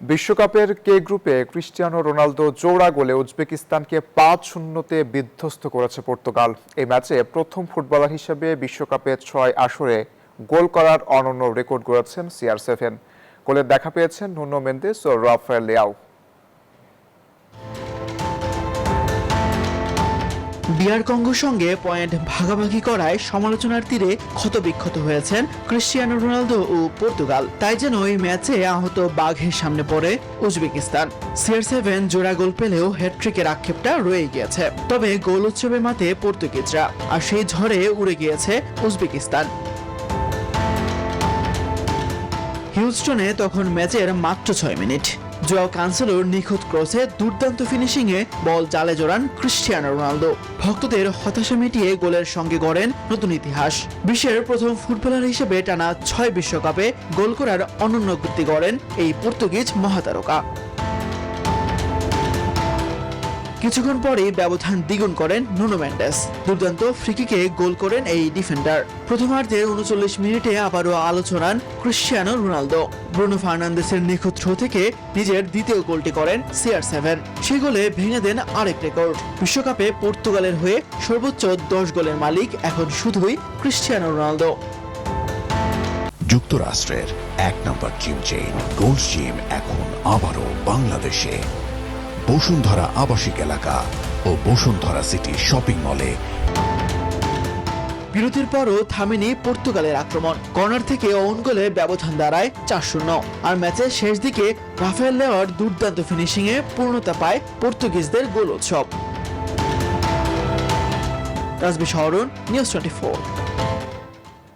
বিশ্বকাপের কে গ্রুপে Cristiano Ronaldo জোড়া গোলে উজবেকিস্তানকে ৫-০তে বিধ্বস্ত করেছে পর্তুগাল। এই ম্যাচে প্রথম ফুটবলার হিসেবে বিশ্বকাপে ৬ আসরে গোল করার অনন্য রেকর্ড গড়েছেন CR7। গোলের দেখা পেয়েছেন নুনো মেন্দেস ও রাফায়েল লিয়াও। ডিআর কঙ্গোর সঙ্গে পয়েন্ট ভাগাভাগি করায় সমালোচনার তীরে ক্ষতবিক্ষত হয়েছেন ক্রিস্টিয়ানো রোনালদো ও পর্তুগাল। তাই যেন এই ম্যাচে আহত বাঘের সামনে পড়ে উজবেকিস্তান। CR7 জোড়া গোল পেলেও হ্যাটট্রিকের আক্ষেপটা রয়ে গিয়েছে। তবে গোল উৎসবে মাতে পর্তুগিজরা, আর সেই ঝড়ে উড়ে গিয়েছে উজবেকিস্তান। হিউস্টনে তখন ম্যাচের মাত্র ৬ মিনিট। জোয়াও ক্যান্সেলোর নিখুঁত ক্রসে দুর্দান্ত ফিনিশিংয়ে বল জালে জড়ান ক্রিস্টিয়ানো রোনালদো। ভক্তদের হতাশা মিটিয়ে গোলের সঙ্গে গড়েন নতুন ইতিহাস। বিশ্বের প্রথম ফুটবলার হিসেবে টানা ৬ বিশ্বকাপে গোল করার অনন্য কীর্তি গড়েন এই পর্তুগিজ মহাতারকা। কিছুক্ষণ পরেই ব্যবধান দ্বিগুণ করেন নুনো মেন্ডেস। দুর্দান্ত ফ্রিকিকে গোল করেন এই ডিফেন্ডার। প্রথমার্ধের ৩৯ মিনিটে আবারও আলোচনান ক্রিস্টিয়ানো রোনালদো। ব্রুনো ফার্নান্দেসের নিখুঁত থ্রো থেকে নিজের দ্বিতীয় গোলটি করেন CR7। সেই গোলে ভেঙে দেন আরেক রেকর্ড। বিশ্বকাপে পর্তুগালের হয়ে সর্বোচ্চ ১০ গোলের মালিক এখন শুধুই ক্রিস্টিয়ানো রোনালদো। যুক্তরাষ্ট্রের ১ নম্বর জিম চেইন গোল্ড জিম এখন আবারও বাংলাদেশে। বসুন্ধরা আবাসিক এলাকা ও বসুন্ধরা সিটি শপিং মলে। বিরতির পরও থামেনি পর্তুগালের আক্রমণ। কর্নার থেকে ওন গোলে ব্যবধান দাঁড়ায় ৪-০। আর ম্যাচের শেষ দিকে রাফায়েল লিয়াওর দুর্দান্ত ফিনিশিংয়ে পূর্ণতা পায় পর্তুগিজদের গোল উৎসব। রাজবি শহরুন, নিউজ 24।